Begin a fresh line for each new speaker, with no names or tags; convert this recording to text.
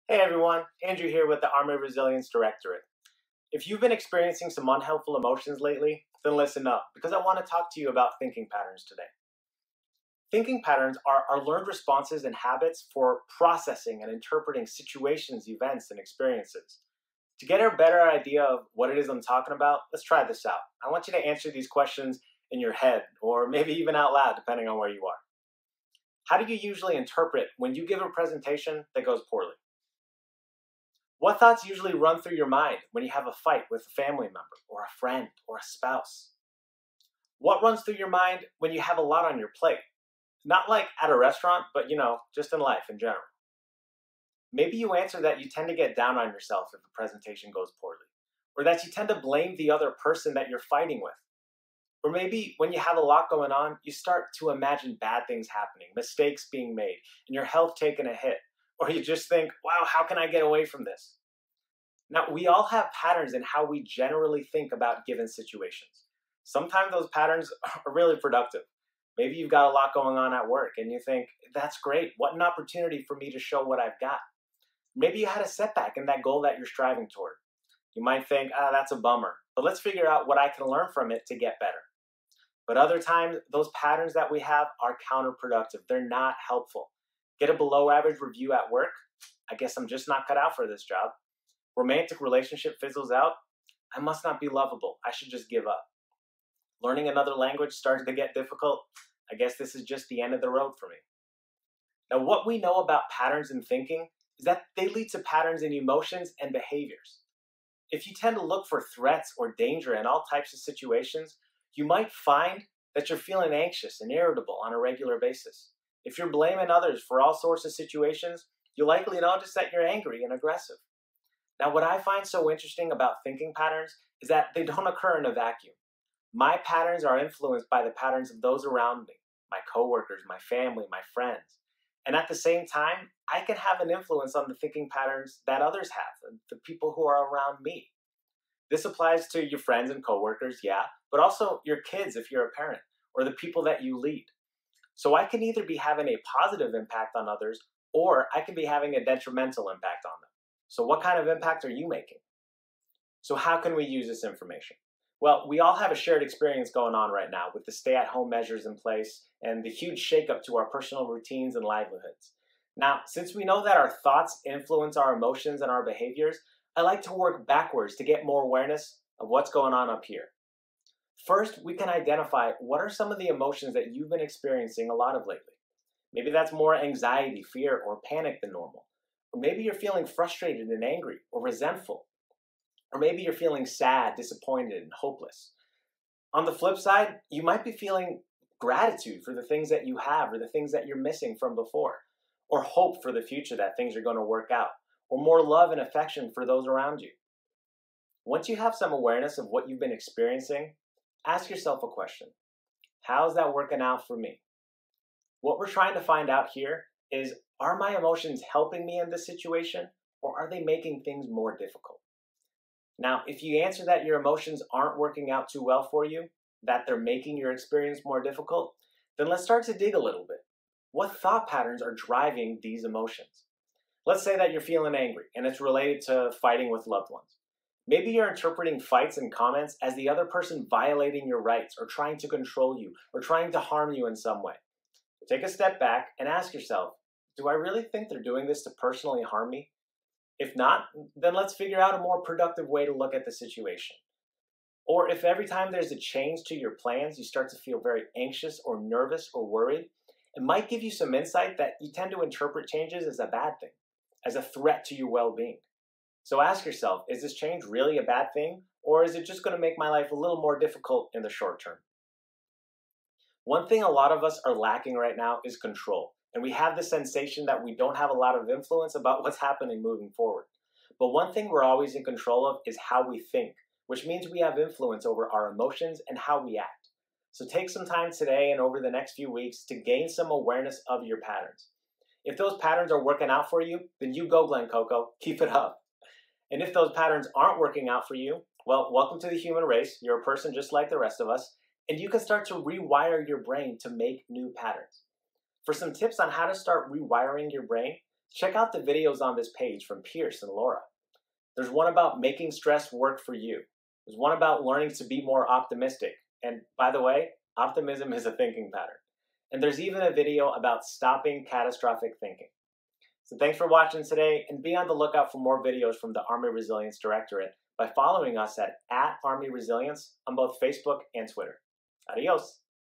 Hey everyone, Andrew here with the Army Resilience Directorate. If you've been experiencing some unhelpful emotions lately, then listen up, because I want to talk to you about thinking patterns today. Thinking patterns are our learned responses and habits for processing and interpreting situations, events, and experiences. To get a better idea of what it is I'm talking about, let's try this out. I want you to answer these questions in your head, or maybe even out loud, depending on where you are. How do you usually interpret when you give a presentation that goes poorly? What thoughts usually run through your mind when you have a fight with a family member or a friend or a spouse? What runs through your mind when you have a lot on your plate? Not like at a restaurant, but just in life in general. Maybe you answer that you tend to get down on yourself if a presentation goes poorly, or that you tend to blame the other person that you're fighting with. Or maybe when you have a lot going on, you start to imagine bad things happening, mistakes being made, and your health taking a hit. Or you just think, wow, how can I get away from this? Now, we all have patterns in how we generally think about given situations. Sometimes those patterns are really productive. Maybe you've got a lot going on at work and you think, that's great. What an opportunity for me to show what I've got. Maybe you had a setback in that goal that you're striving toward. You might think, that's a bummer, but let's figure out what I can learn from it to get better. But other times, those patterns that we have are counterproductive. They're not helpful. Get a below average review at work? I guess I'm just not cut out for this job. Romantic relationship fizzles out? I must not be lovable. I should just give up. Learning another language starts to get difficult? I guess this is just the end of the road for me. Now, what we know about patterns in thinking is that they lead to patterns in emotions and behaviors. If you tend to look for threats or danger in all types of situations, you might find that you're feeling anxious and irritable on a regular basis. If you're blaming others for all sorts of situations, you'll likely notice that you're angry and aggressive. Now, what I find so interesting about thinking patterns is that they don't occur in a vacuum. My patterns are influenced by the patterns of those around me, my coworkers, my family, my friends. And at the same time, I can have an influence on the thinking patterns that others have, the people who are around me. This applies to your friends and coworkers, yeah, but also your kids if you're a parent, or the people that you lead. So I can either be having a positive impact on others, or I can be having a detrimental impact on them. So what kind of impact are you making? So how can we use this information? Well, we all have a shared experience going on right now with the stay-at-home measures in place and the huge shakeup to our personal routines and livelihoods. Now, since we know that our thoughts influence our emotions and our behaviors, I like to work backwards to get more awareness of what's going on up here. First, we can identify what are some of the emotions that you've been experiencing a lot of lately. Maybe that's more anxiety, fear, or panic than normal. Or maybe you're feeling frustrated and angry or resentful. Or maybe you're feeling sad, disappointed, and hopeless. On the flip side, you might be feeling gratitude for the things that you have or the things that you're missing from before. Or hope for the future that things are going to work out. Or more love and affection for those around you. Once you have some awareness of what you've been experiencing, ask yourself a question. How's that working out for me? What we're trying to find out here is, are my emotions helping me in this situation, or are they making things more difficult? Now, if you answer that your emotions aren't working out too well for you, that they're making your experience more difficult, then let's start to dig a little bit. What thought patterns are driving these emotions? Let's say that you're feeling angry and it's related to fighting with loved ones. Maybe you're interpreting fights and comments as the other person violating your rights or trying to control you or trying to harm you in some way. Take a step back and ask yourself, do I really think they're doing this to personally harm me? If not, then let's figure out a more productive way to look at the situation. Or if every time there's a change to your plans, you start to feel very anxious or nervous or worried, it might give you some insight that you tend to interpret changes as a bad thing, as a threat to your well-being. So ask yourself, is this change really a bad thing, or is it just going to make my life a little more difficult in the short term? One thing a lot of us are lacking right now is control. And we have the sensation that we don't have a lot of influence about what's happening moving forward. But one thing we're always in control of is how we think, which means we have influence over our emotions and how we act. So take some time today and over the next few weeks to gain some awareness of your patterns. If those patterns are working out for you, then you go, Glen Coco, keep it up. And if those patterns aren't working out for you, well, welcome to the human race. You're a person just like the rest of us, and you can start to rewire your brain to make new patterns. For some tips on how to start rewiring your brain, Check out the videos on this page from Pierce and Laura. There's one about making stress work for you. There's one about learning to be more optimistic. And by the way, optimism is a thinking pattern. And there's even a video about stopping catastrophic thinking. So thanks for watching today, and be on the lookout for more videos from the Army Resilience Directorate by following us at Army Resilience on both Facebook and Twitter. Adios.